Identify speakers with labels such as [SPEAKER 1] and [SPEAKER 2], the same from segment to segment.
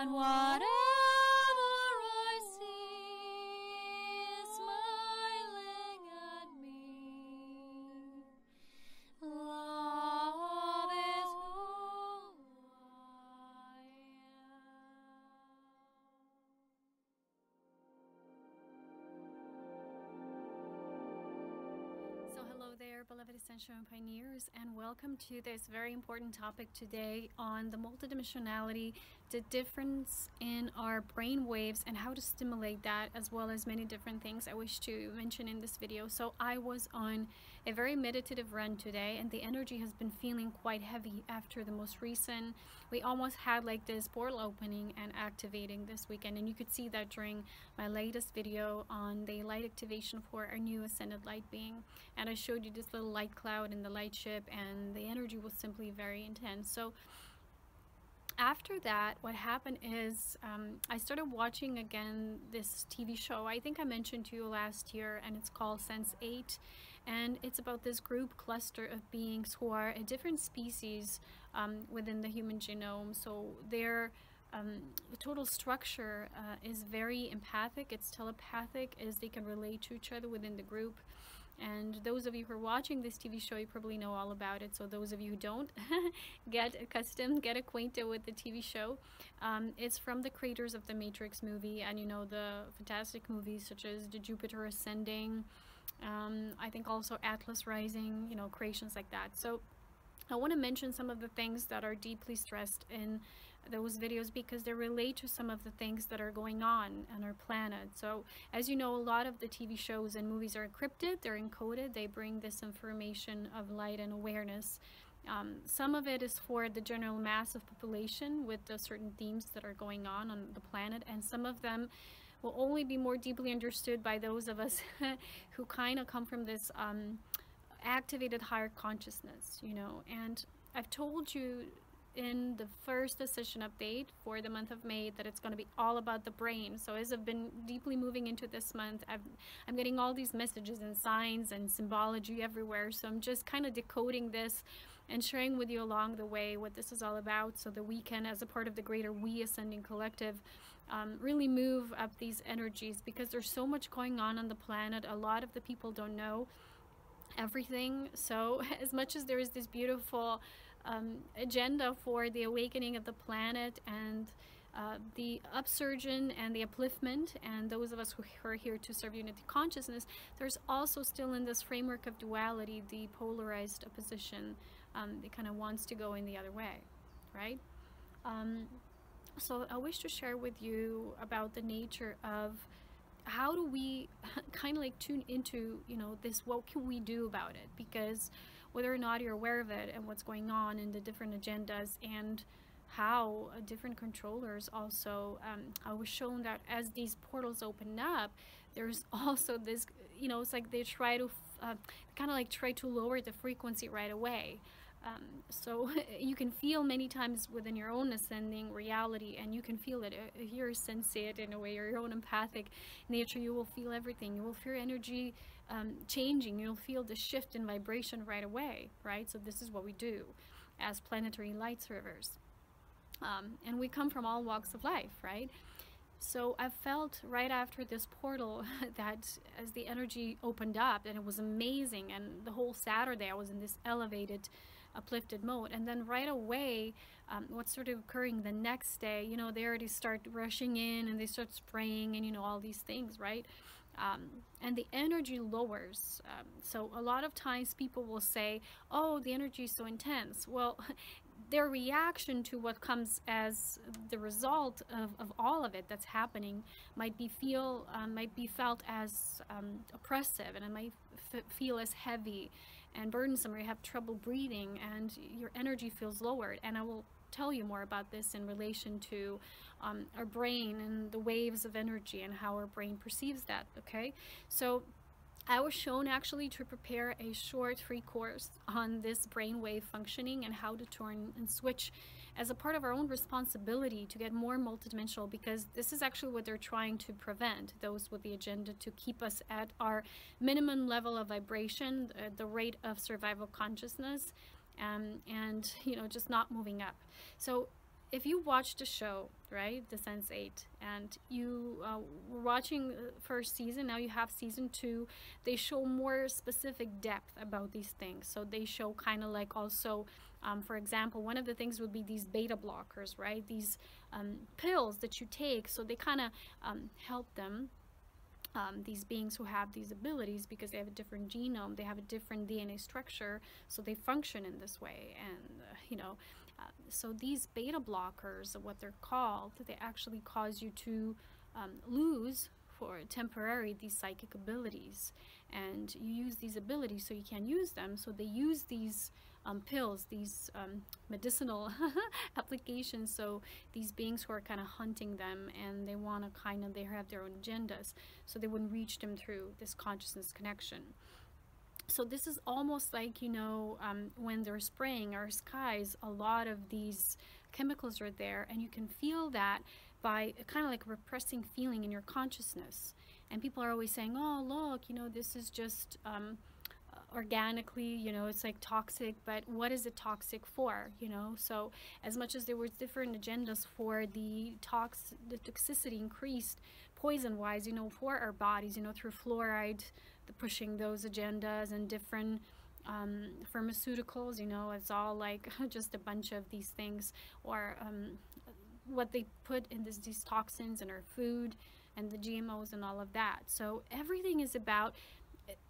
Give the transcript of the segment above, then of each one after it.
[SPEAKER 1] and whatever I see is smiling at me. Love is who I am. So hello there, beloved Ascension pioneers, and welcome to this very important topic today on the multidimensionality, the difference in our brain waves and how to stimulate that, as well as many different things I wish to mention in this video. So I was on a very meditative run today, and the energy has been feeling quite heavy after the most recent. We almost had like this portal opening and activating this weekend, and you could see that during my latest video on the light activation for our new ascended light being. And I showed you this little light cloud in the light ship, and the energy was simply very intense. So after that, what happened is I started watching again this TV show. I think I mentioned to you last year, and it's called Sense8, and it's about this group cluster of beings who are a different species within the human genome. So their total structure is very empathic, it's telepathic, as they can relate to each other within the group. And those of you who are watching this TV show, you probably know all about it. So those of you who don't, get accustomed, get acquainted with the TV show. It's from the creators of the Matrix movie, and you know, the fantastic movies such as the Jupiter Ascending, I think also Atlas Rising, you know, creations like that. So I want to mention some of the things that are deeply stressed in those videos because they relate to some of the things that are going on our planet. So as you know, a lot of the TV shows and movies are encrypted, they're encoded, they bring this information of light and awareness. Some of it is for the general mass of population with the certain themes that are going on the planet, and some of them will only be more deeply understood by those of us who kind of come from this activated higher consciousness, you know. And I've told you in the first Ascension update for the month of May that it's going to be all about the brain. So as I've been deeply moving into this month, I'm getting all these messages and signs and symbology everywhere. So I'm just kind of decoding this and sharing with you along the way what this is all about, so that we can, as a part of the greater We Ascending Collective, really move up these energies, because there's so much going on the planet. A lot of the people don't know everything. So as much as there is this beautiful agenda for the awakening of the planet and the upsurgeon and the upliftment, and those of us who are here to serve unity consciousness, there's also still in this framework of duality the polarized opposition that kind of wants to go in the other way, right? So I wish to share with you about the nature of how do we kind of like tune into, you know, this, what can we do about it? Because whether or not you're aware of it and what's going on in the different agendas, and how different controllers also, I was shown that as these portals open up, there's also this, you know, it's like they try to kind of like try to lower the frequency right away. So you can feel many times within your own ascending reality, and you can feel it if you're sensate in a way, your own empathic nature. You will feel everything. You will feel energy changing. You'll feel the shift in vibration right away, right? So this is what we do as planetary light servers, and we come from all walks of life, right? So I felt right after this portal that as the energy opened up, and it was amazing, and the whole Saturday I was in this elevated, uplifted mode. And then right away, what started occurring the next day, you know, they already start rushing in and they start spraying and, you know, all these things, right? And the energy lowers. So a lot of times people will say, oh, the energy is so intense. Well, their reaction to what comes as the result of all of it that's happening might be felt as oppressive, and it might feel as heavy and burdensome, or you have trouble breathing and your energy feels lowered. And I will tell you more about this in relation to our brain and the waves of energy and how our brain perceives that. Okay, so I was shown actually to prepare a short free course on this brainwave functioning and how to turn and switch as a part of our own responsibility to get more multidimensional, because this is actually what they're trying to prevent, those with the agenda to keep us at our minimum level of vibration, the rate of survival consciousness, and you know, just not moving up. So if you watch the show, right, the Sense8, and you were watching first season, now you have season 2, they show more specific depth about these things. So they show kind of like also, for example, one of the things would be these beta blockers, right? These pills that you take, so they kind of help them, these beings who have these abilities, because they have a different genome, they have a different DNA structure, so they function in this way. And so these beta blockers, what they're called, they actually cause you to lose for temporary these psychic abilities, and you use these abilities so you can't use them. So they use these pills, these medicinal applications, so these beings who are kind of hunting them, and they want to kind of, they have their own agendas, so they wouldn't reach them through this consciousness connection. So this is almost like, when they're spraying our skies, a lot of these chemicals are there, and you can feel that by kind of like repressing feeling in your consciousness. And people are always saying, oh, look, this is just organically, it's like toxic, but what is it toxic for? So as much as there were different agendas for the toxicity increased poison wise, for our bodies, through fluoride, pushing those agendas, and different pharmaceuticals, it's all like just a bunch of these things, or what they put in these toxins in our food, and the GMOs and all of that. So everything is about,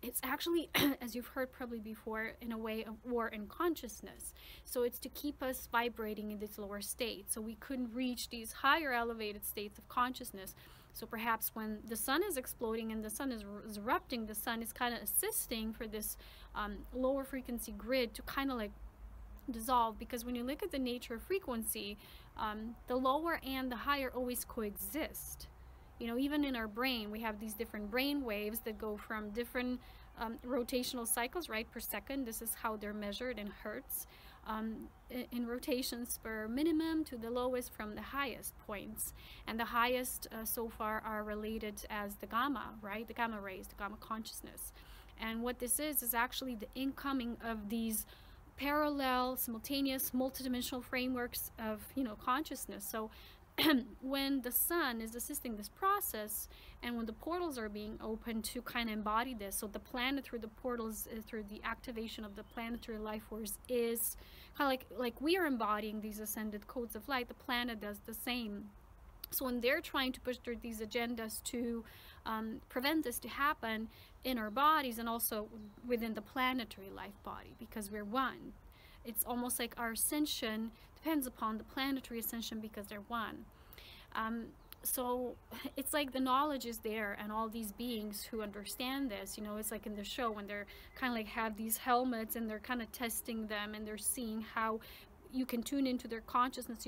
[SPEAKER 1] it's actually, as you've heard probably before, in a way of war in consciousness. So it's to keep us vibrating in this lower state, so we couldn't reach these higher elevated states of consciousness. So perhaps when the sun is exploding and the sun is erupting, the sun is kind of assisting for this lower frequency grid to kind of like dissolve, because when you look at the nature of frequency, the lower and the higher always coexist. Even in our brain, we have these different brain waves that go from different rotational cycles, right, per second. This is how they're measured in hertz, in rotations per minimum to the lowest from the highest points. And the highest so far are related as the gamma, right, the gamma rays, the gamma consciousness. And what this is actually the incoming of these parallel, simultaneous, multidimensional frameworks of, consciousness. So when the sun is assisting this process, and when the portals are being opened to kind of embody this, so the planet through the portals, through the activation of the planetary life force, is kind of like we are embodying these ascended codes of light, the planet does the same. So when they're trying to push through these agendas to prevent this to happen in our bodies, and also within the planetary life body, because we're one, it's almost like our ascension depends upon the planetary ascension, because they're one. So it's like the knowledge is there, and all these beings who understand this, it's like in the show when they're kind of like have these helmets, and they're kind of testing them, and they're seeing how you can tune into their consciousness.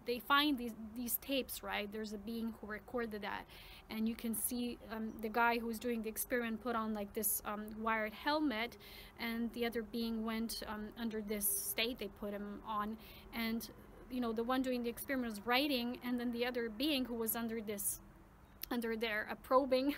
[SPEAKER 1] They find these tapes, right? There's a being who recorded that, and you can see the guy who was doing the experiment put on like this wired helmet, and the other being went under this state they put him on, and the one doing the experiment was writing, and then the other being who was under their probing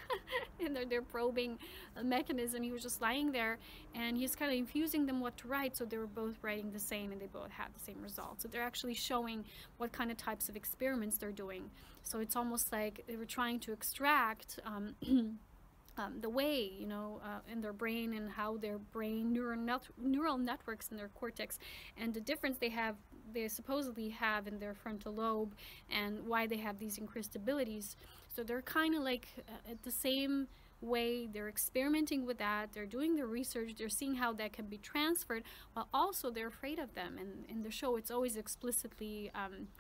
[SPEAKER 1] under their probing mechanism, he was just lying there, and he's kind of infusing them what to write, so they were both writing the same, and they both had the same results. So they're actually showing what kind of types of experiments they're doing. So it's almost like they were trying to extract the way, in their brain, and how their brain neural networks in their cortex, and the difference they supposedly have in their frontal lobe, and why they have these increased abilities. So they're kind of like at the same way, they're experimenting with that, they're doing the research, they're seeing how that can be transferred, while also they're afraid of them. And in the show, it's always explicitly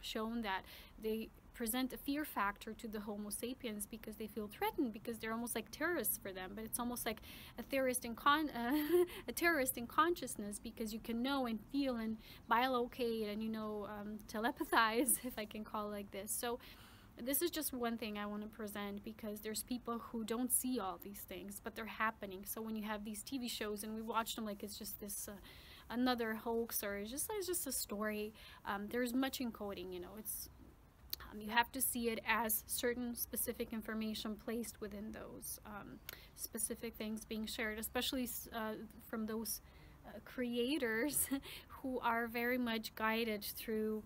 [SPEAKER 1] shown that they present a fear factor to the Homo sapiens, because they feel threatened, because they're almost like terrorists for them. But it's almost like a terrorist in consciousness, because you can know and feel and biolocate and telepathize, if I can call it like this. So this is just one thing I want to present, because there's people who don't see all these things, but they're happening. So when you have these TV shows and we watch them like it's just this another hoax, or it's just a story, there's much encoding. It's you have to see it as certain specific information placed within those specific things being shared, especially from those creators who are very much guided through,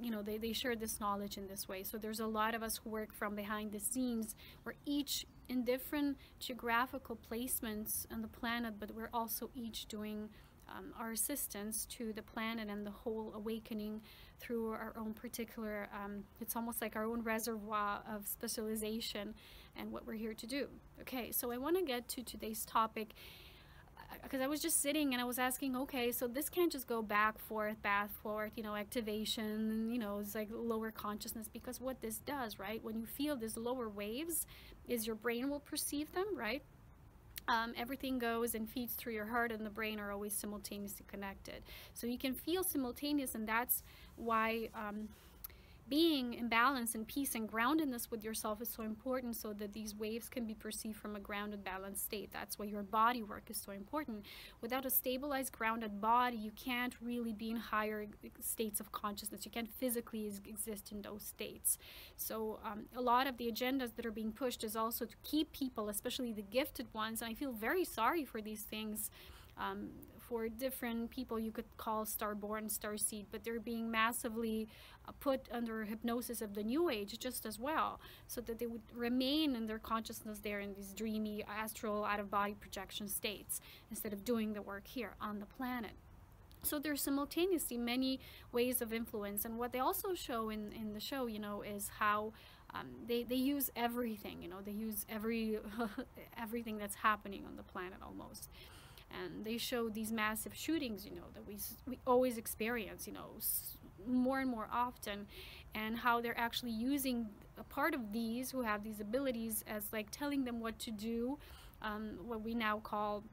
[SPEAKER 1] you know, they share this knowledge in this way. So there's a lot of us who work from behind the scenes. We're each in different geographical placements on the planet, but we're also each doing our assistance to the planet and the whole awakening through our own particular, it's almost like our own reservoir of specialization and what we're here to do. Okay, so I want to get to today's topic, because I was just sitting and I was asking, okay, so this can't just go back, forth, you know, activation, you know, it's like lower consciousness, because what this does, right, when you feel these lower waves, is your brain will perceive them, right? Everything goes and feeds through your heart and the brain are always simultaneously connected. So you can feel simultaneous, and that's why being in balance and peace and groundedness with yourself is so important, so that these waves can be perceived from a grounded, balanced state. That's why your body work is so important. Without a stabilized, grounded body, you can't really be in higher states of consciousness. You can't physically exist in those states. So a lot of the agendas that are being pushed is also to keep people, especially the gifted ones, and I feel very sorry for these things, for different people you could call star-born, star-seed, but they're being massively put under hypnosis of the new age just as well, so that they would remain in their consciousness there in these dreamy, astral, out-of-body projection states, instead of doing the work here on the planet. So there's simultaneously many ways of influence, and what they also show in the show, you know, is how they use everything, you know, they use everything that's happening on the planet almost. And they show these massive shootings, you know, that we always experience, you know, more and more often, and how they're actually using a part of these who have these abilities as like telling them what to do, what we now call,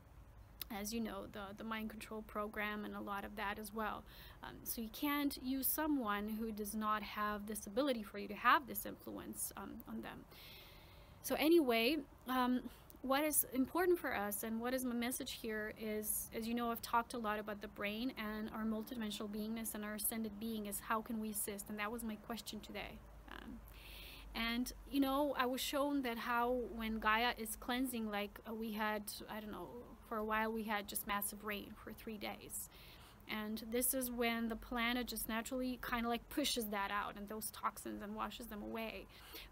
[SPEAKER 1] as you know, the mind control program, and a lot of that as well. So you can't use someone who does not have this ability for you to have this influence on them. So anyway, what is important for us, and what is my message here is, as you know, I've talked a lot about the brain and our multidimensional beingness and our ascended being, is how can we assist, and that was my question today. And you know, I was shown that how when Gaia is cleansing, like we had, I don't know, for a while we had just massive rain for 3 days. And this is when the planet just naturally kind of like pushes that out and those toxins and washes them away.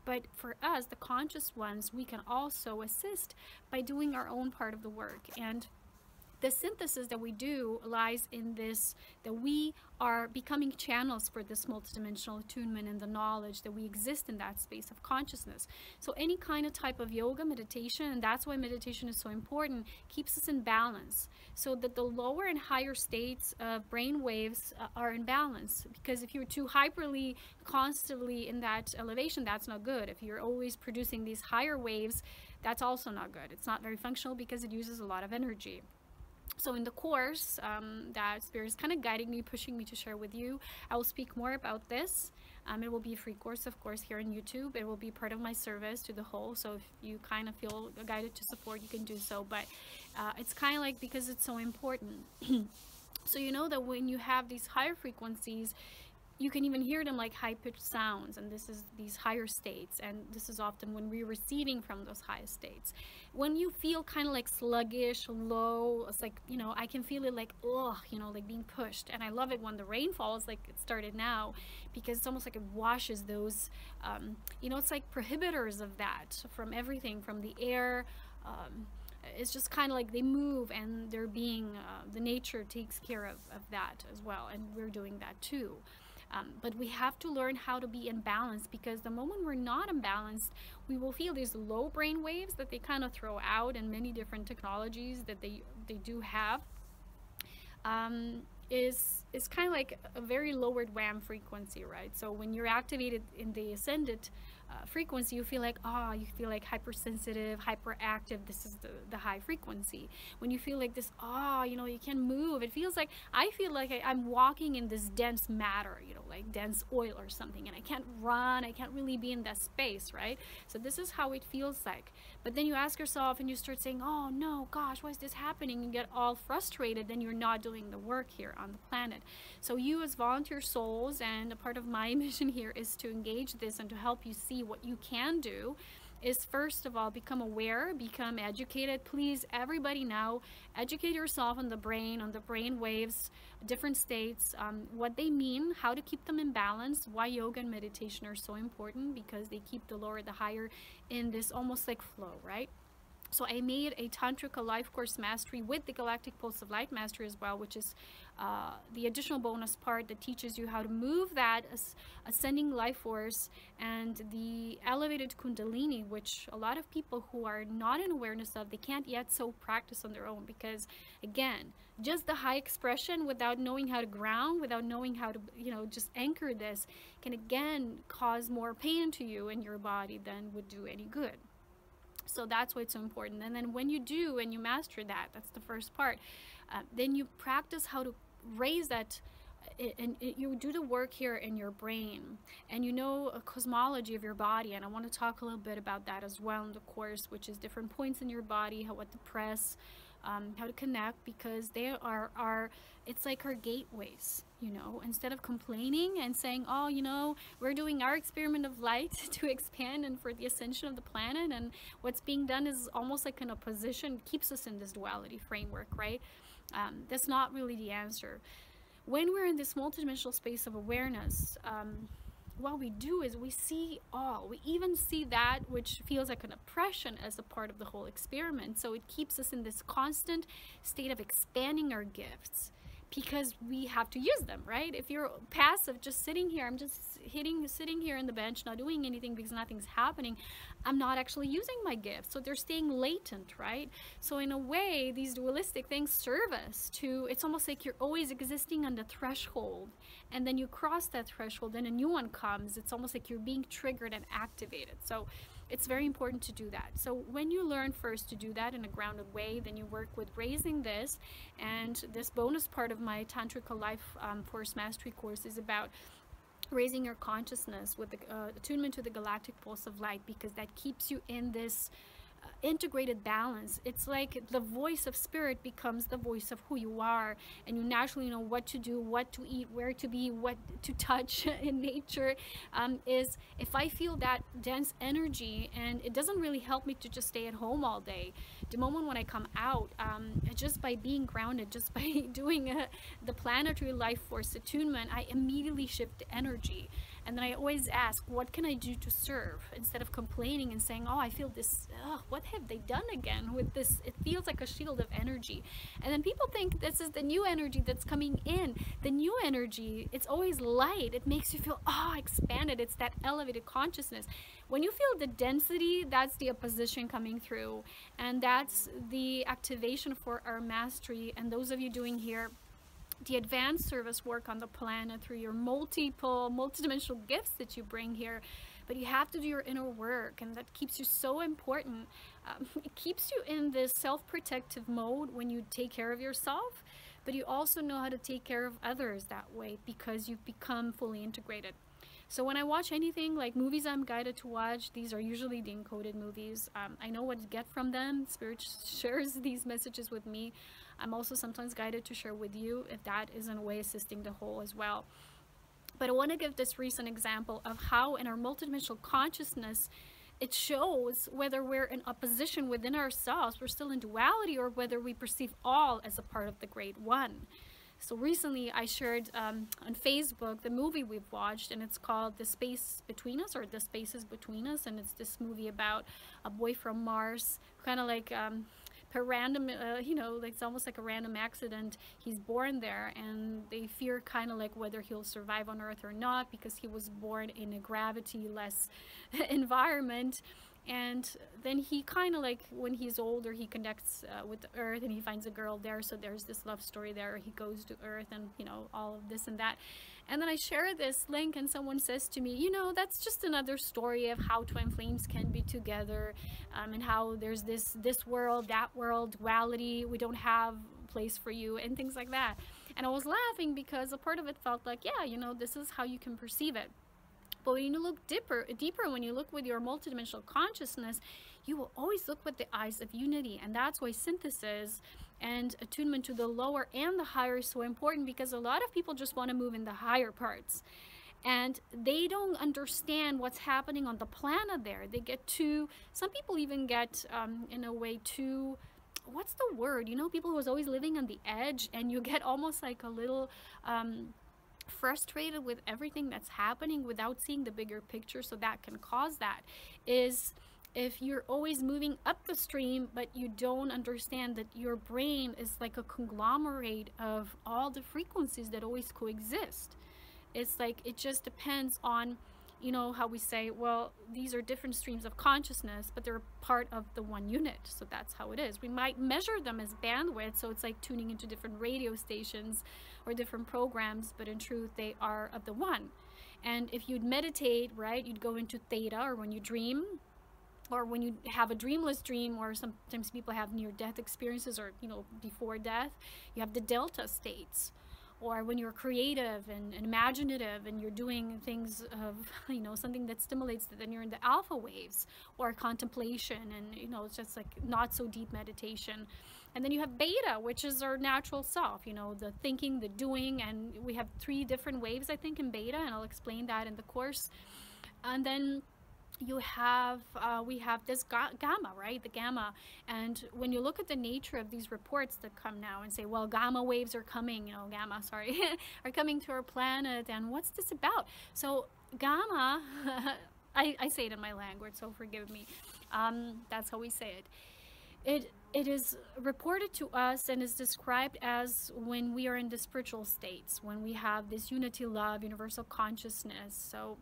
[SPEAKER 1] But for us, the conscious ones, we can also assist by doing our own part of the work. And the synthesis that we do lies in this, that we are becoming channels for this multidimensional attunement and the knowledge that we exist in that space of consciousness. So any kind of type of yoga, meditation, and that's why meditation is so important, keeps us in balance, so that the lower and higher states of brain waves are in balance. Because if you're too hyperly, constantly in that elevation, that's not good. If you're always producing these higher waves, that's also not good. It's not very functional because it uses a lot of energy. So in the course that Spirit is kind of guiding me, pushing me to share with you, I will speak more about this. It will be a free course, of course, here on YouTube. It will be part of my service to the whole. So if you kind of feel guided to support, you can do so. But it's kind of like, because it's so important. So you know that when you have these higher frequencies, you can even hear them like high-pitched sounds, and this is these higher states, and this is often when we're receiving from those highest states. When you feel kind of like sluggish, low, it's like, you know, I can feel it like, ugh, you know, like being pushed. And I love it when the rain falls, like it started now, because it's almost like it washes those, you know, it's like prohibitors of that, from everything, from the air. It's just kind of like they move, and they're being, the nature takes care of that as well, and we're doing that too. But we have to learn how to be in balance, because the moment we're not in balance, we will feel these low brain waves that they kind of throw out in many different technologies that they do have. Is kind of like a very lowered WAM frequency, right? So when you're activated in the ascended frequency, you feel like, you feel like hypersensitive, hyperactive. This is the high frequency. When you feel like this, you know, you can move, it feels like, I feel like I'm walking in this dense matter, you know, like dense oil or something, and I can't run, I can't really be in that space, right? So this is how it feels like. But then you ask yourself and you start saying, oh no, gosh, why is this happening? You get all frustrated, then you're not doing the work here on the planet. So you as volunteer souls, and a part of my mission here is to engage this and to help you see what you can do is, first of all, become aware, become educated. Please, everybody now, educate yourself on the brain, on the brain waves, different states, what they mean, how to keep them in balance, why yoga and meditation are so important, because they keep the lower, the higher in this almost like flow, right? So I made a Tantrika Life Course Mastery with the Galactic Pulse of Light Mastery as well, which is the additional bonus part that teaches you how to move that ascending life force and the elevated Kundalini, which a lot of people who are not in awareness of, they can't yet so practice on their own, because again, just the high expression without knowing how to ground, without knowing how to, just anchor this, can again cause more pain to you in your body than would do any good. So that's why it's so important. And then when you do and you master that, that's the first part, then you practice how to raise that, and you do the work here in your brain, and you know a cosmology of your body. And I want to talk a little bit about that as well in the course, which is different points in your body, what to press, how to connect, because they are it's like our gateways, instead of complaining and saying, oh, we're doing our experiment of light to expand and for the ascension of the planet, and what's being done is almost like an opposition, keeps us in this duality framework, right? That's not really the answer. When we're in this multidimensional space of awareness, what we do is we see all. We even see that which feels like an oppression as a part of the whole experiment. So it keeps us in this constant state of expanding our gifts, because we have to use them, right? If you're passive, just sitting here, I'm just sitting here on the bench, not doing anything because nothing's happening, I'm not actually using my gifts. So they're staying latent, right? So in a way, these dualistic things serve us to, it's almost like you're always existing on the threshold, and then you cross that threshold and a new one comes. It's almost like you're being triggered and activated. So it's very important to do that. So when you learn first to do that in a grounded way, then you work with raising this. And this bonus part of my Tantrika Life Force Mastery course is about raising your consciousness with the attunement to the galactic pulse of light, because that keeps you in this integrated balance. It's like the voice of spirit becomes the voice of who you are, and you naturally know what to do, what to eat, where to be, what to touch in nature. Is if I feel that dense energy, and it doesn't really help me to just stay at home all day. The moment when I come out, just by being grounded, just by doing the planetary life force attunement, I immediately shift the energy. And then I always ask, what can I do to serve? Instead of complaining and saying, oh, I feel this, what have they done again with this? It feels like a shield of energy. And then people think this is the new energy that's coming in. The new energy, it's always light. It makes you feel, expanded. It's that elevated consciousness. When you feel the density, that's the opposition coming through. And that's the activation for our mastery. And those of you doing here the advanced service work on the planet through your multidimensional gifts that you bring here, but you have to do your inner work, and that keeps you so important. It keeps you in this self-protective mode when you take care of yourself, but you also know how to take care of others that way, because you've become fully integrated. So when I watch anything like movies I'm guided to watch, these are usually the encoded movies. I know what to get from them. Spirit shares these messages with me. I'm also sometimes guided to share with you, if that is in a way assisting the whole as well. But I want to give this recent example of how in our multidimensional consciousness, it shows whether we're in opposition within ourselves, we're still in duality, or whether we perceive all as a part of the Great One. So recently I shared on Facebook the movie we've watched, and it's called The Space Between Us, or The Spaces Between Us. And it's this movie about a boy from Mars, kind of like per random, like it's almost like a random accident. He's born there, and they fear kind of like whether he'll survive on Earth or not, because he was born in a gravity-less environment. And then he kind of like, when he's older, he connects with the Earth, and he finds a girl there. So there's this love story there. He goes to Earth, and all of this and that. And then I share this link, and someone says to me, that's just another story of how twin flames can be together, and how there's this world, that world, duality, we don't have place for you, and things like that. And I was laughing because a part of it felt like, yeah, this is how you can perceive it. But when you look deeper, when you look with your multidimensional consciousness, you will always look with the eyes of unity. And that's why synthesis and attunement to the lower and the higher is so important, because a lot of people just want to move in the higher parts. and they don't understand what's happening on the planet there. They get too, some people even get in a way too, what's the word, you know, people who was always living on the edge, and you get almost like a little frustrated with everything that's happening without seeing the bigger picture. So that can cause that, is if you're always moving up the stream but you don't understand that your brain is like a conglomerate of all the frequencies that always coexist. It's like, it just depends on, you know, how we say, well, these are different streams of consciousness, but they're part of the one unit. So that's how it is. We might measure them as bandwidth, so it's like tuning into different radio stations or different programs, but in truth they are of the one. And if you'd meditate, right, you'd go into theta, or when you dream, or when you have a dreamless dream, or sometimes people have near-death experiences, or, you know, before death, you have the delta states. Or when you're creative and imaginative and you're doing things of, you know, something that stimulates that, then you're in the alpha waves, or contemplation, and, you know, it's just like not so deep meditation. And then you have beta, which is our natural self, you know, the thinking, the doing, and we have 3 different waves, I think, in beta, and I'll explain that in the course. And then you have we have this gamma, right, the gamma. And when you look at the nature of these reports that come now and say, well, gamma waves are coming, you know, gamma, sorry, are coming to our planet, and what's this about? So gamma, I say it in my language, so forgive me, that's how we say it. It is reported to us and is described as when we are in the spiritual states, when we have this unity, love, universal consciousness. So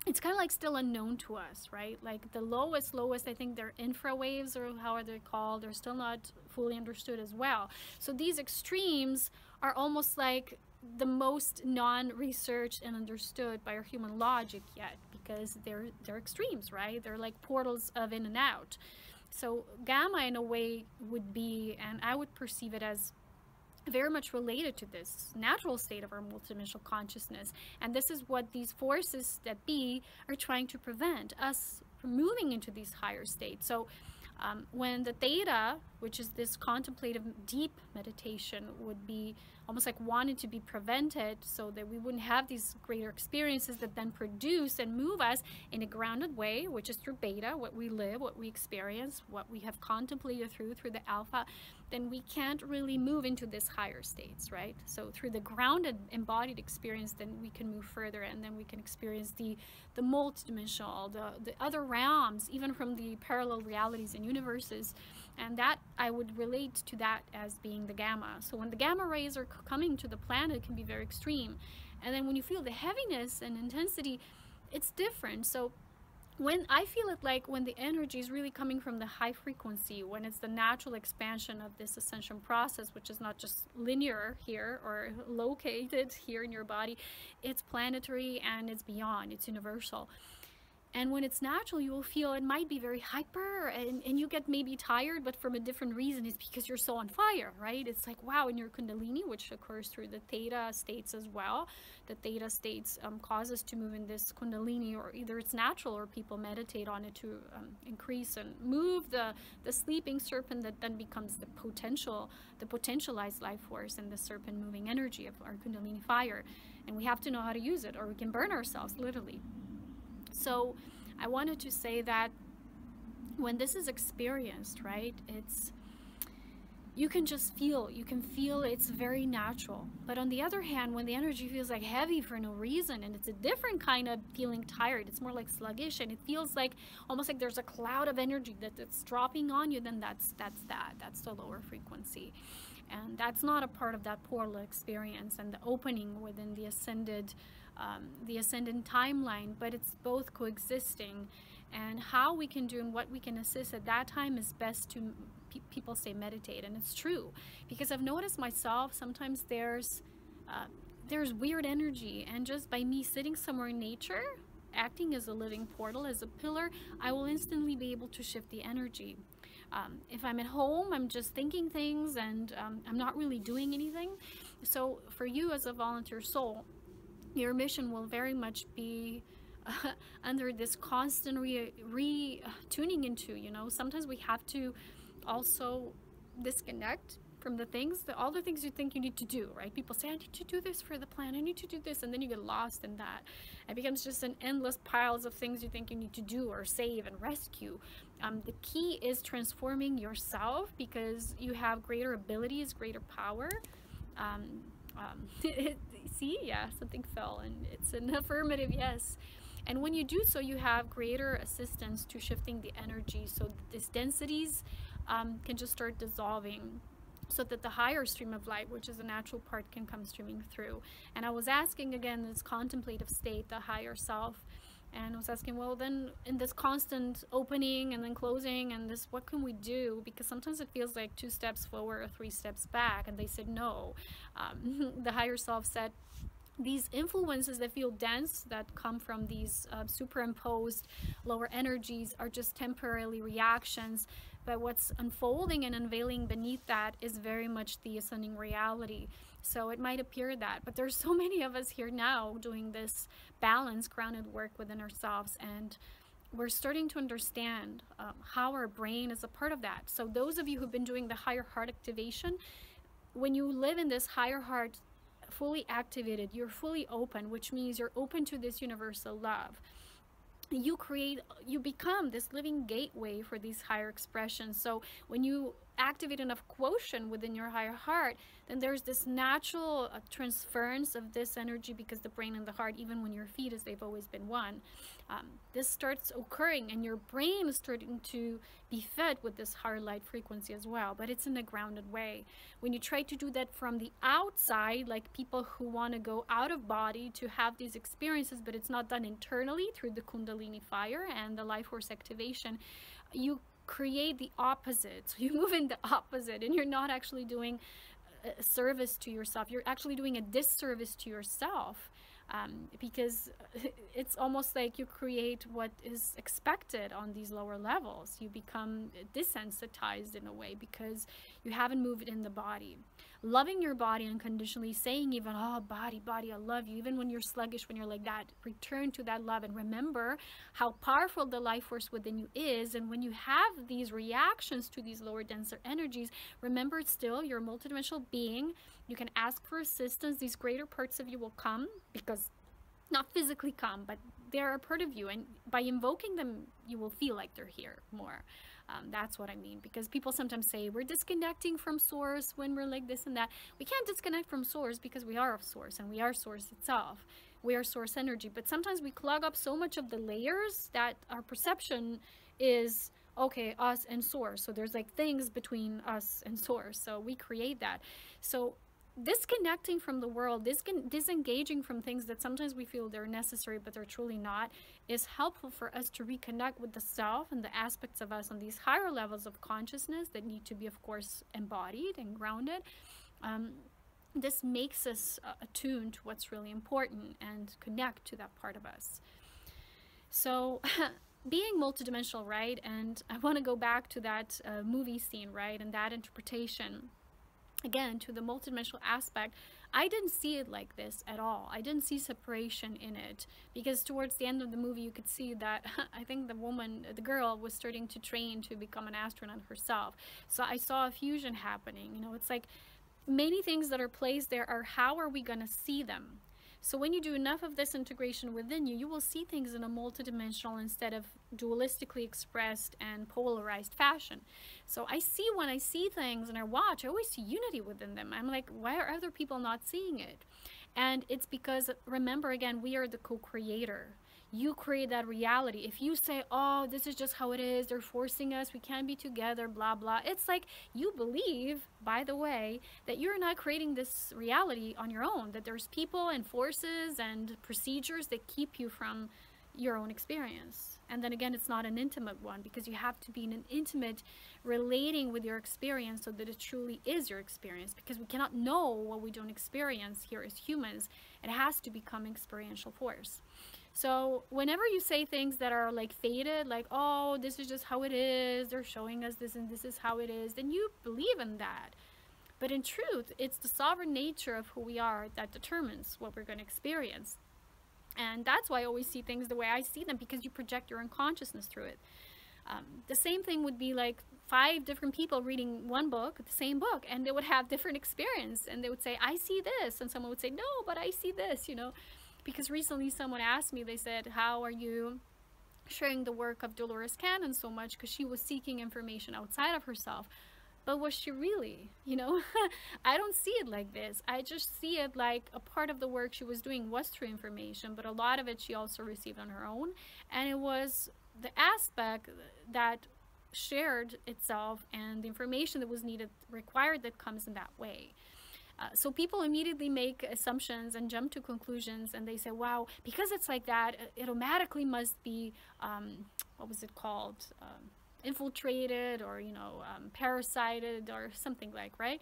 [SPEAKER 1] it's kind of like still unknown to us, right? Like the lowest, I think they're infra waves, or how are they called? They're still not fully understood as well. So these extremes are almost like the most non-researched and understood by our human logic yet, because they're extremes, right? They're like portals of in and out. So gamma, in a way, would be, and I would perceive it as very much related to this natural state of our multidimensional consciousness. And this is what these forces that be are trying to prevent us from moving into these higher states. So when the theta, which is this contemplative deep meditation, would be almost like wanted to be prevented, so that we wouldn't have these greater experiences that then produce and move us in a grounded way, which is through beta, what we live, what we experience, what we have contemplated through the alpha, then we can't really move into this higher states, right? So through the grounded embodied experience, then we can move further, and then we can experience the multidimensional, the other realms, even from the parallel realities and universes. And that, I would relate to that as being the gamma. So when the gamma rays are coming to the planet, it can be very extreme. And then when you feel the heaviness and intensity, it's different. So when I feel it, like when the energy is really coming from the high frequency, when it's the natural expansion of this ascension process, which is not just linear here or located here in your body, it's planetary and it's beyond, it's universal. And when it's natural, you will feel it might be very hyper, and you get maybe tired, but from a different reason. It's because you're so on fire, right? It's like, wow, in your Kundalini, which occurs through the theta states as well. The theta states cause us to move in this Kundalini, or either it's natural or people meditate on it to increase and move the sleeping serpent that then becomes the potentialized life force, and the serpent moving energy of our Kundalini fire. And we have to know how to use it, or we can burn ourselves, literally. So I wanted to say that when this is experienced, right, you can just feel, it's very natural. But on the other hand, when the energy feels like heavy for no reason, and it's a different kind of feeling tired, it's more like sluggish, and it feels like almost like there's a cloud of energy that's dropping on you, then that's the lower frequency. And that's not a part of that portal experience and the opening within the ascended timeline, but it's both coexisting. And how we can do and what we can assist at that time is best to, people say, meditate. And it's true, because I've noticed myself, sometimes there's weird energy, and just by me sitting somewhere in nature, acting as a living portal, as a pillar, I will instantly be able to shift the energy. If I'm at home, I'm just thinking things, and I'm not really doing anything. So for you as a volunteer soul, your mission will very much be under this constant tuning into, you know, sometimes we have to also disconnect from the things, all the things you think you need to do, right? People say, I need to do this for the plan, I need to do this, and then you get lost in that. It becomes just an endless piles of things you think you need to do or save and rescue. The key is transforming yourself, because you have greater abilities, greater power. See, yeah, something fell, and it's an affirmative yes. And when you do so, you have greater assistance to shifting the energy, so these densities can just start dissolving, so that the higher stream of light, which is a natural part, can come streaming through. And I was asking again, this contemplative state, the higher self, and I was asking, well, then in this constant opening and then closing and this, what can we do? Because sometimes it feels like 2 steps forward or 3 steps back. And they said no. The higher self said, these influences that feel dense, that come from these superimposed lower energies, are just temporarily reactions. But what's unfolding and unveiling beneath that is very much the ascending reality. So it might appear that, but there's so many of us here now doing this balance, grounded work within ourselves, and we're starting to understand how our brain is a part of that. So those of you who've been doing the higher heart activation, when you live in this higher heart fully activated, you're fully open, which means you're open to this universal love. You become this living gateway for these higher expressions. So when you activate enough quotient within your higher heart, then there's this natural transference of this energy, because the brain and the heart, even when you're fetus, they've always been one. This starts occurring, and your brain is starting to be fed with this higher light frequency as well, but it's in a grounded way. When you try to do that from the outside, like people who want to go out of body to have these experiences, but it's not done internally through the Kundalini fire and the life force activation, you create the opposite. So you move in the opposite, and you're not actually doing a service to yourself. You're actually doing a disservice to yourself, because it's almost like you create what is expected on these lower levels. You become desensitized in a way, because you haven't moved in the body. Loving your body unconditionally, saying even, oh, body, I love you, even when you're sluggish, when you're like that, return to that love and remember how powerful the life force within you is. And when you have these reactions to these lower, denser energies, remember it's still you're a multidimensional being. You can ask for assistance. These greater parts of you will come, because not physically come, but they're a part of you, and by invoking them, you will feel like they're here more. That's what I mean, because people sometimes say we're disconnecting from source when we're like this and that. We can't disconnect from source, because we are of source, and we are source itself. We are source energy, but sometimes we clog up so much of the layers that our perception is, okay, us and source. So there's like things between us and source, so we create that. So disconnecting from the world, disengaging from things that sometimes we feel they're necessary but they're truly not, is helpful for us to reconnect with the self and the aspects of us on these higher levels of consciousness that need to be, of course, embodied and grounded. This makes us attuned to what's really important and connect to that part of us. So being multidimensional, right? And I want to go back to that movie scene, right? And that interpretation. Again, to the multidimensional aspect, I didn't see it like this at all. I didn't see separation in it, because towards the end of the movie, you could see that I think the girl was starting to train to become an astronaut herself. So I saw a fusion happening. You know, it's like many things that are placed there are, how are we going to see them? So when you do enough of this integration within you, you will see things in a multidimensional instead of dualistically expressed and polarized fashion. So when I see things and I watch, I always see unity within them. I'm like, why are other people not seeing it? And it's because, remember again, we are the co-creator. You create that reality. If you say, oh, this is just how it is, they're forcing us, we can't be together, blah, blah. It's like you believe, by the way, that you're not creating this reality on your own, that there's people and forces and procedures that keep you from your own experience. And then again, it's not an intimate one, because you have to be in an intimate relating with your experience so that it truly is your experience, because we cannot know what we don't experience here as humans. It has to become experiential force. So whenever you say things that are like fated, like, oh, this is just how it is, they're showing us this and this is how it is, then you believe in that. But in truth, it's the sovereign nature of who we are that determines what we're going to experience. And that's why I always see things the way I see them, because you project your own consciousness through it. The same thing would be like 5 different people reading one book, the same book, and they would have different experience, and they would say, I see this, and someone would say, no, but I see this, you know. Because recently someone asked me, they said, how are you sharing the work of Dolores Cannon so much? Because she was seeking information outside of herself. But was she really, you know? I don't see it like this. I just see it like a part of the work she was doing was through information, but a lot of it she also received on her own. And it was the aspect that shared itself, and the information that was needed, required, that comes in that way. So people immediately make assumptions and jump to conclusions, and they say, wow, because it's like that, it automatically must be, what was it called? Infiltrated, or, you know, parasited, or something like, right?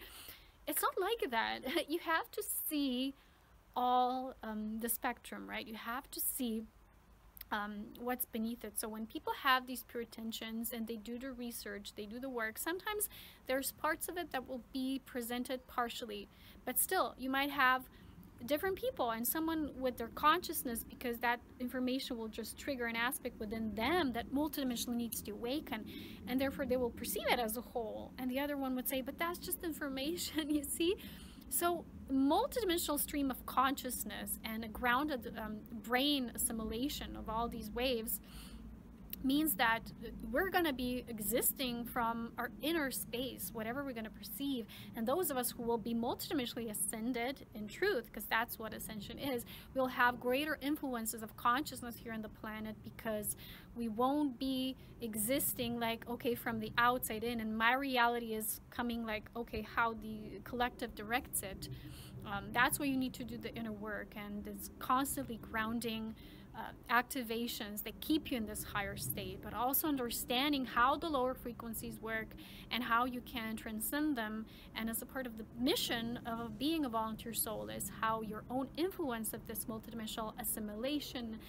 [SPEAKER 1] It's not like that. You have to see all the spectrum, right? You have to see what's beneath it. So when people have these pure intentions and they do the research, they do the work, sometimes there's parts of it that will be presented partially, but still you might have different people and someone with their consciousness, because that information will just trigger an aspect within them that multidimensionally needs to awaken, and therefore they will perceive it as a whole, and the other one would say, but that's just information. You see? So multidimensional stream of consciousness and a grounded brain assimilation of all these waves means that we're going to be existing from our inner space, whatever we're going to perceive. And those of us who will be multidimensionally ascended in truth, because that's what ascension is, will have greater influences of consciousness here on the planet, because we won't be existing like, okay, from the outside in, and my reality is coming like, okay, how the collective directs it. That's where you need to do the inner work, and it's constantly grounding activations that keep you in this higher state, but also understanding how the lower frequencies work and how you can transcend them. And as a part of the mission of being a volunteer soul is how your own influence of this multidimensional assimilation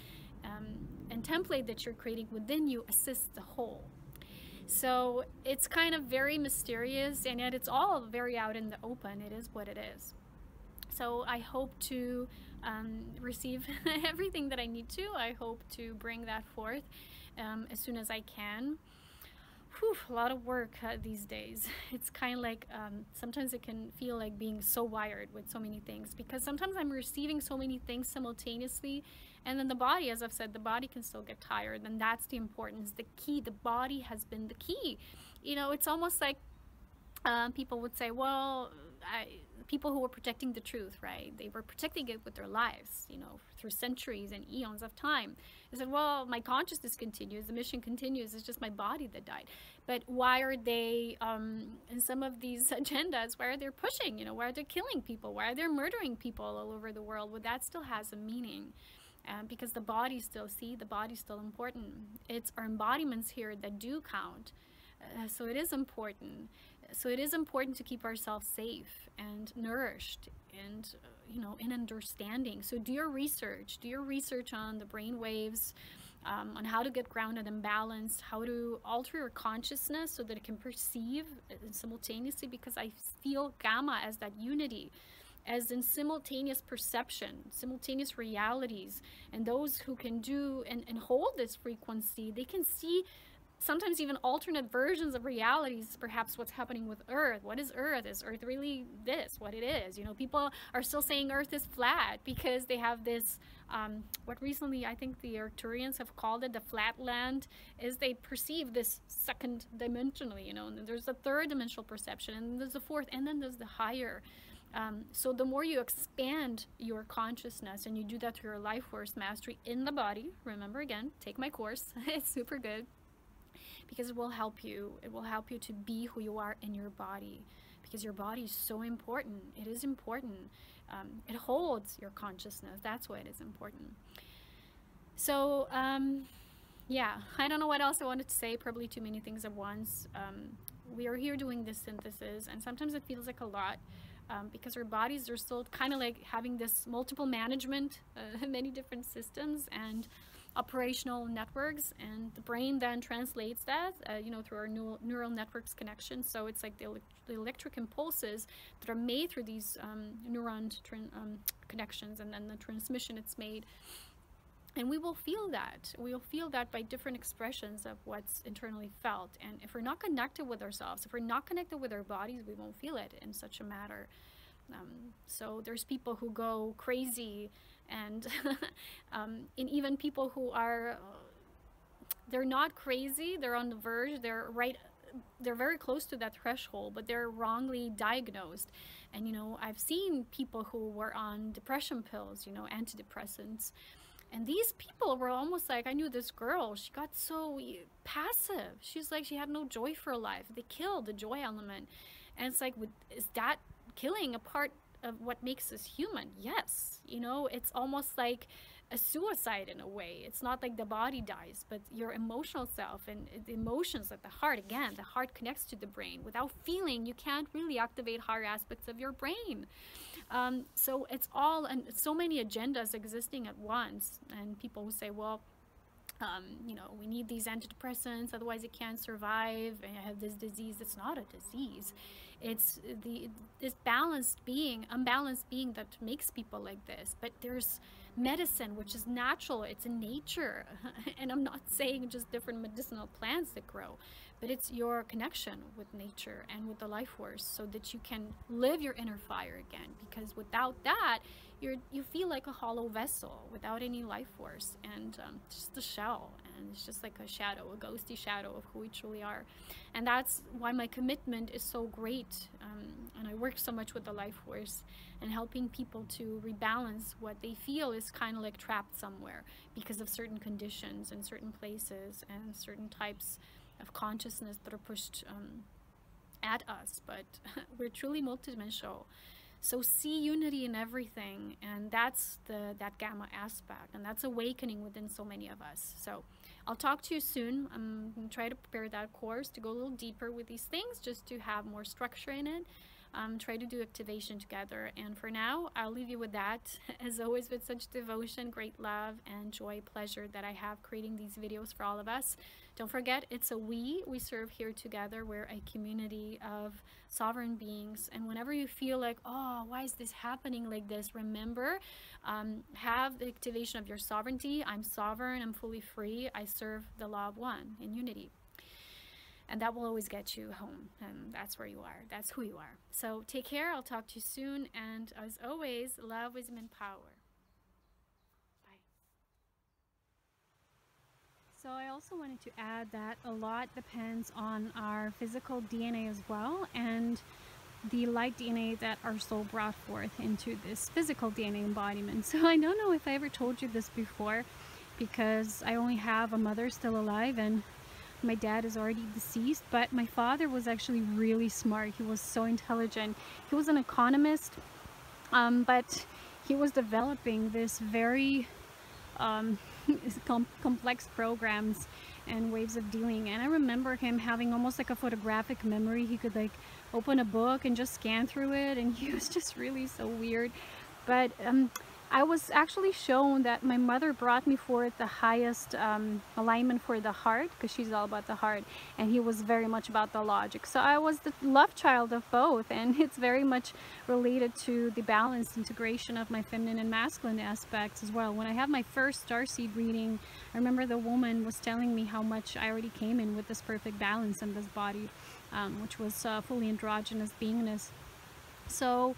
[SPEAKER 1] and template that you're creating within you assists the whole. So it's kind of very mysterious, and yet it's all very out in the open. It is what it is. So I hope to receive everything that I need to. I hope to bring that forth as soon as I can. Whew, a lot of work these days. It's kind of like, sometimes it can feel like being so wired with so many things, because sometimes I'm receiving so many things simultaneously, and then the body, as I've said, the body can still get tired, and that's the importance. The key, the body has been the key. You know, it's almost like people would say, well, people who were protecting the truth, right? They were protecting it with their lives, you know, through centuries and eons of time. They said, well, my consciousness continues, the mission continues, it's just my body that died. But why are they, in some of these agendas, why are they pushing, you know, why are they killing people? Why are they murdering people all over the world? Well, that still has a meaning. Because the body still, see, the body's still important. It's our embodiments here that do count. So it is important. So it is important to keep ourselves safe and nourished and, you know, in understanding. So do your research. Do your research on the brain waves, on how to get grounded and balanced, how to alter your consciousness so that it can perceive simultaneously, because I feel gamma as that unity, as in simultaneous perception, simultaneous realities. And those who can do and hold this frequency, they can see sometimes even alternate versions of realities, perhaps what's happening with Earth. What is Earth? Is Earth really this? What it is? You know, people are still saying Earth is flat because they have this, what recently I think the Arcturians have called it the flat land, is they perceive this second dimensionally, you know, and there's a third dimensional perception, and there's a fourth, and then there's the higher. So the more you expand your consciousness, and you do that through your life force mastery in the body, remember again, take my course, it's super good. Because it will help you. It will help you to be who you are in your body. Because your body is so important. It is important. It holds your consciousness. That's why it is important. So, yeah, I don't know what else I wanted to say. Probably too many things at once. We are here doing this synthesis, and sometimes it feels like a lot. Because our bodies are still kind of like having this multiple management, many different systems, and operational networks, and the brain then translates that, you know, through our neural networks connection. So it's like the electric impulses that are made through these neuron connections, and then the transmission it's made And we will feel that. We'll feel that by different expressions of what's internally felt. And if we're not connected with ourselves, if we're not connected with our bodies, we won't feel it in such a matter. So there's people who go crazy, and and even people who are, they're not crazy, they're on the verge, they're very close to that threshold, but they're wrongly diagnosed. And I've seen people who were on depression pills, antidepressants, and these people were almost like, I knew this girl, she got so passive. She's like, she had no joy for life. They killed the joy element. And it's like, is that killing a part of what makes us human? Yes. It's almost like a suicide in a way. It's not like the body dies, but your emotional self and the emotions at the heart. Again, the heart connects to the brain. Without feeling, you can't really activate higher aspects of your brain. So it's all, and so many agendas existing at once. And people will say, well, we need these antidepressants, otherwise it can't survive. I have this disease. It's not a disease. It's this unbalanced being that makes people like this. But there's medicine, which is natural. It's in nature. And I'm not saying just different medicinal plants that grow, but it's your connection with nature and with the life force, so that you can live your inner fire again. Because without that, you feel like a hollow vessel without any life force, and just a shell, and it's just like a shadow, a ghosty shadow of who we truly are. And that's why my commitment is so great, and I work so much with the life force and helping people to rebalance what they feel is kind of like trapped somewhere because of certain conditions in certain places and certain types of consciousness that are pushed at us. But we're truly multidimensional. So see unity in everything, and that's that gamma aspect, and that's awakening within so many of us. So I'll talk to you soon. I'm going to try to prepare that course to go a little deeper with these things, just to have more structure in it. Try to do activation together. And for now, I'll leave you with that. As always, with such devotion, great love, and joy, pleasure that I have creating these videos for all of us. Don't forget, it's a we serve here together. We're a community of sovereign beings. And whenever you feel like, oh, why is this happening like this? Remember, have the activation of your sovereignty. I'm sovereign, I'm fully free. I serve the law of one in unity. And that will always get you home. And that's where you are. That's who you are. So take care. I'll talk to you soon. And as always, love, wisdom, and power. So I also wanted to add that a lot depends on our physical DNA as well, and the light DNA that our soul brought forth into this physical DNA embodiment. So I don't know if I ever told you this before, because I only have a mother still alive and my dad is already deceased, but my father was actually really smart. He was so intelligent. He was an economist, but he was developing this very complex programs and ways of dealing. And I remember him having almost like a photographic memory. He could like open a book and just scan through it, and he was just really so weird. But I was actually shown that my mother brought me forth the highest alignment for the heart, because she's all about the heart, and he was very much about the logic. So I was the love child of both, and it's very much related to the balanced integration of my feminine and masculine aspects as well. When I have my first starseed reading, I remember the woman was telling me how much I already came in with this perfect balance in this body, which was fully androgynous beingness. So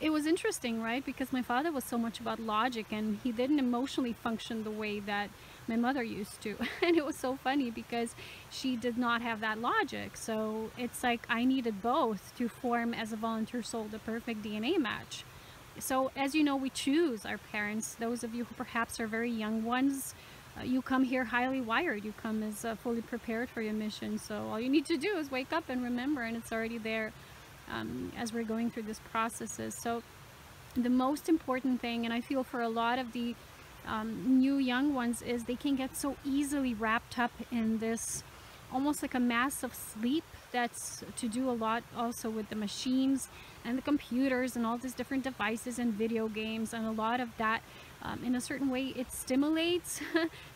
[SPEAKER 1] it was interesting, right? Because my father was so much about logic, and he didn't emotionally function the way that my mother used to. And it was so funny because she did not have that logic. So it's like I needed both to form as a volunteer soul the perfect DNA match. So as you know, we choose our parents. Those of you who perhaps are very young ones, you come here highly wired. You come as fully prepared for your mission. So all you need to do is wake up and remember, and it's already there. As we're going through these processes. So the most important thing, and I feel for a lot of the new young ones, is they can get so easily wrapped up in this almost like a massive sleep that's to do a lot also with the machines and the computers and all these different devices and video games, and a lot of that in a certain way it stimulates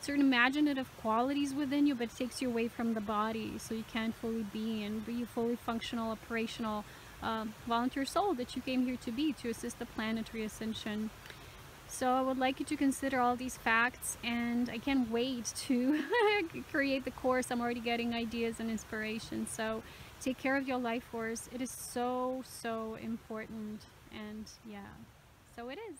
[SPEAKER 1] certain imaginative qualities within you, but it takes you away from the body, so you can't fully be a fully functional, operational volunteer soul that you came here to be, to assist the planetary ascension. So I would like you to consider all these facts, and I can't wait to create the course. I'm already getting ideas and inspiration. So take care of your life force. It is so, so important. And yeah, so it is.